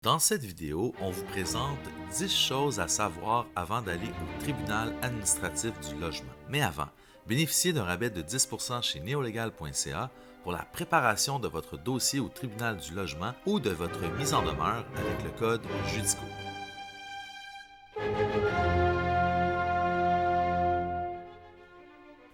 Dans cette vidéo, on vous présente 10 choses à savoir avant d'aller au tribunal administratif du logement. Mais avant, bénéficiez d'un rabais de 10% chez neolegal.ca pour la préparation de votre dossier au tribunal du logement ou de votre mise en demeure avec le code JUDICO.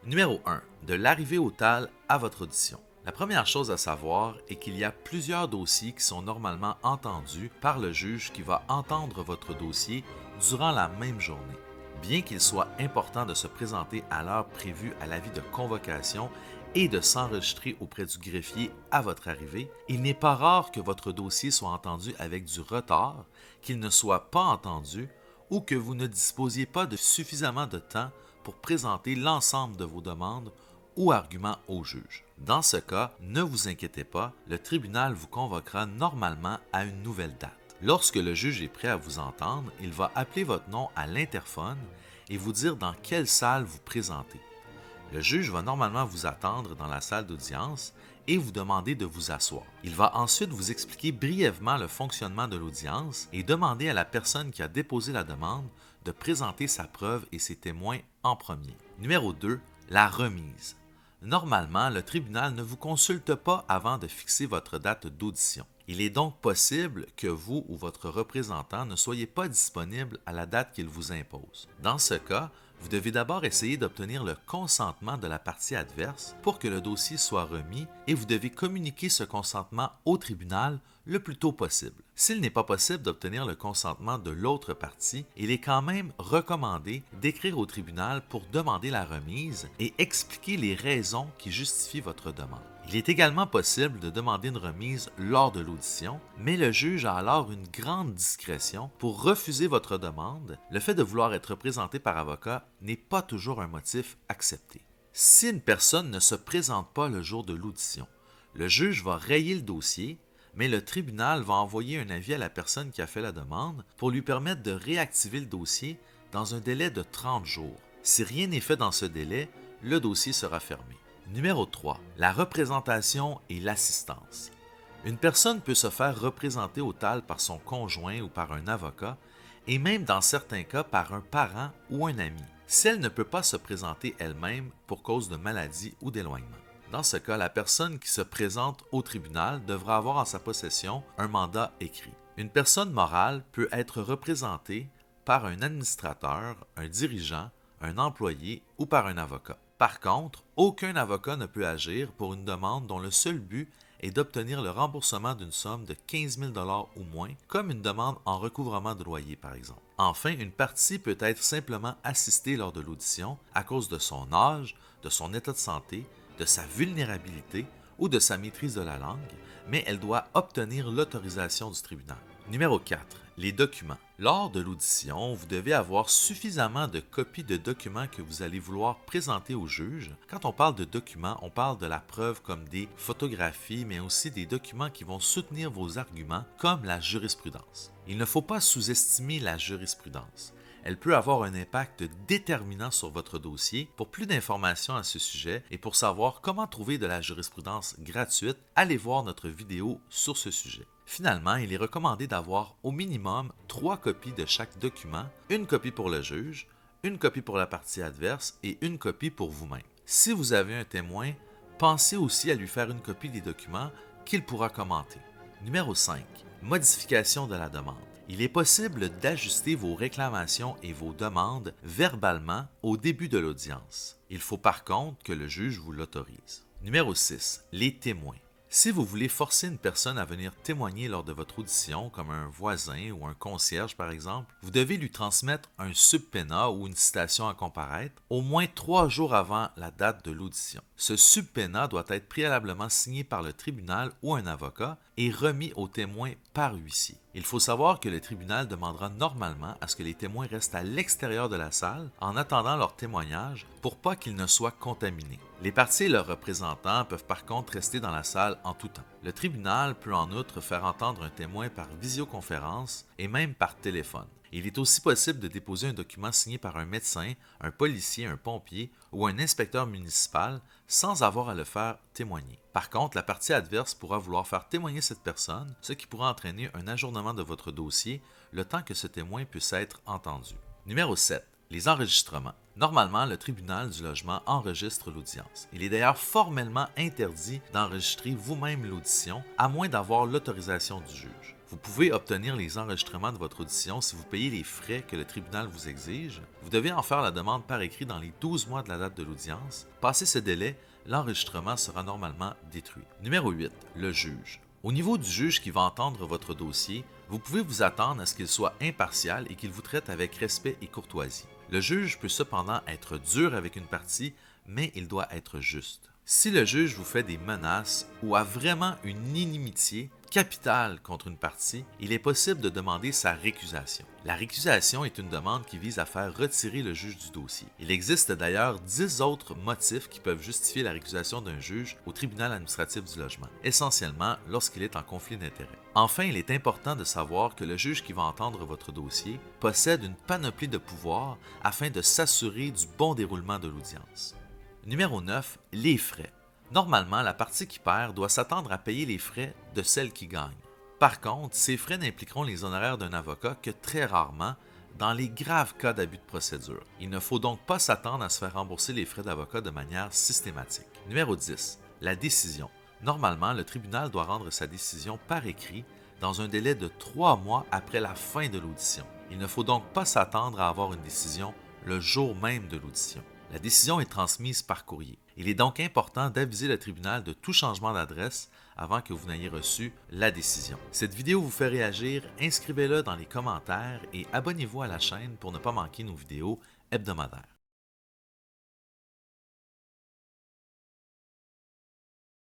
Numéro 1. De l'arrivée au TAL à votre audition. La première chose à savoir est qu'il y a plusieurs dossiers qui sont normalement entendus par le juge qui va entendre votre dossier durant la même journée. Bien qu'il soit important de se présenter à l'heure prévue à l'avis de convocation et de s'enregistrer auprès du greffier à votre arrivée, il n'est pas rare que votre dossier soit entendu avec du retard, qu'il ne soit pas entendu ou que vous ne disposiez pas de suffisamment de temps pour présenter l'ensemble de vos demandes ou arguments au juge. Dans ce cas, ne vous inquiétez pas, le tribunal vous convoquera normalement à une nouvelle date. Lorsque le juge est prêt à vous entendre, il va appeler votre nom à l'interphone et vous dire dans quelle salle vous présentez. Le juge va normalement vous attendre dans la salle d'audience et vous demander de vous asseoir. Il va ensuite vous expliquer brièvement le fonctionnement de l'audience et demander à la personne qui a déposé la demande de présenter sa preuve et ses témoins en premier. Numéro 2, la remise. Normalement, le tribunal ne vous consulte pas avant de fixer votre date d'audition. Il est donc possible que vous ou votre représentant ne soyez pas disponible à la date qu'il vous impose. Dans ce cas, vous devez d'abord essayer d'obtenir le consentement de la partie adverse pour que le dossier soit remis et vous devez communiquer ce consentement au tribunal le plus tôt possible. S'il n'est pas possible d'obtenir le consentement de l'autre partie, il est quand même recommandé d'écrire au tribunal pour demander la remise et expliquer les raisons qui justifient votre demande. Il est également possible de demander une remise lors de l'audition, mais le juge a alors une grande discrétion pour refuser votre demande. Le fait de vouloir être représenté par avocat n'est pas toujours un motif accepté. Si une personne ne se présente pas le jour de l'audition, le juge va rayer le dossier, mais le tribunal va envoyer un avis à la personne qui a fait la demande pour lui permettre de réactiver le dossier dans un délai de 30 jours. Si rien n'est fait dans ce délai, le dossier sera fermé. Numéro 3. La représentation et l'assistance. Une personne peut se faire représenter au TAL par son conjoint ou par un avocat, et même dans certains cas par un parent ou un ami, si elle ne peut pas se présenter elle-même pour cause de maladie ou d'éloignement. Dans ce cas, la personne qui se présente au tribunal devra avoir en sa possession un mandat écrit. Une personne morale peut être représentée par un administrateur, un dirigeant, un employé ou par un avocat. Par contre, aucun avocat ne peut agir pour une demande dont le seul but est d'obtenir le remboursement d'une somme de 15 000 $ ou moins, comme une demande en recouvrement de loyer par exemple. Enfin, une partie peut être simplement assistée lors de l'audition à cause de son âge, de son état de santé, de sa vulnérabilité ou de sa maîtrise de la langue, mais elle doit obtenir l'autorisation du tribunal. Numéro 4. Les documents. Lors de l'audition, vous devez avoir suffisamment de copies de documents que vous allez vouloir présenter au juge. Quand on parle de documents, on parle de la preuve comme des photographies, mais aussi des documents qui vont soutenir vos arguments, comme la jurisprudence. Il ne faut pas sous-estimer la jurisprudence. Elle peut avoir un impact déterminant sur votre dossier. Pour plus d'informations à ce sujet et pour savoir comment trouver de la jurisprudence gratuite, allez voir notre vidéo sur ce sujet. Finalement, il est recommandé d'avoir au minimum 3 copies de chaque document, une copie pour le juge, une copie pour la partie adverse et une copie pour vous-même. Si vous avez un témoin, pensez aussi à lui faire une copie des documents qu'il pourra commenter. Numéro 5. Modification de la demande. Il est possible d'ajuster vos réclamations et vos demandes verbalement au début de l'audience. Il faut par contre que le juge vous l'autorise. Numéro 6. Les témoins. Si vous voulez forcer une personne à venir témoigner lors de votre audition, comme un voisin ou un concierge par exemple, vous devez lui transmettre un subpénat ou une citation à comparaître au moins 3 jours avant la date de l'audition. Ce subpénat doit être préalablement signé par le tribunal ou un avocat et remis aux témoins par huissier. Il faut savoir que le tribunal demandera normalement à ce que les témoins restent à l'extérieur de la salle en attendant leur témoignage pour pas qu'ils ne soient contaminés. Les parties et leurs représentants peuvent par contre rester dans la salle en tout temps. Le tribunal peut en outre faire entendre un témoin par visioconférence et même par téléphone. Il est aussi possible de déposer un document signé par un médecin, un policier, un pompier ou un inspecteur municipal sans avoir à le faire témoigner. Par contre, la partie adverse pourra vouloir faire témoigner cette personne, ce qui pourra entraîner un ajournement de votre dossier le temps que ce témoin puisse être entendu. Numéro 7. Les enregistrements. Normalement, le tribunal du logement enregistre l'audience. Il est d'ailleurs formellement interdit d'enregistrer vous-même l'audition, à moins d'avoir l'autorisation du juge. Vous pouvez obtenir les enregistrements de votre audition si vous payez les frais que le tribunal vous exige. Vous devez en faire la demande par écrit dans les 12 mois de la date de l'audience. Passé ce délai, l'enregistrement sera normalement détruit. Numéro 8. Le juge. Au niveau du juge qui va entendre votre dossier, vous pouvez vous attendre à ce qu'il soit impartial et qu'il vous traite avec respect et courtoisie. Le juge peut cependant être dur avec une partie, mais il doit être juste. Si le juge vous fait des menaces ou a vraiment une inimitié capitale contre une partie, il est possible de demander sa récusation. La récusation est une demande qui vise à faire retirer le juge du dossier. Il existe d'ailleurs 10 autres motifs qui peuvent justifier la récusation d'un juge au tribunal administratif du logement, essentiellement lorsqu'il est en conflit d'intérêts. Enfin, il est important de savoir que le juge qui va entendre votre dossier possède une panoplie de pouvoirs afin de s'assurer du bon déroulement de l'audience. Numéro 9. Les frais. Normalement, la partie qui perd doit s'attendre à payer les frais de celle qui gagne. Par contre, ces frais n'impliqueront les honoraires d'un avocat que très rarement dans les graves cas d'abus de procédure. Il ne faut donc pas s'attendre à se faire rembourser les frais d'avocat de manière systématique. Numéro 10. La décision. Normalement, le tribunal doit rendre sa décision par écrit dans un délai de 3 mois après la fin de l'audition. Il ne faut donc pas s'attendre à avoir une décision le jour même de l'audition. La décision est transmise par courrier. Il est donc important d'aviser le tribunal de tout changement d'adresse avant que vous n'ayez reçu la décision. Cette vidéo vous fait réagir, inscrivez-le dans les commentaires et abonnez-vous à la chaîne pour ne pas manquer nos vidéos hebdomadaires.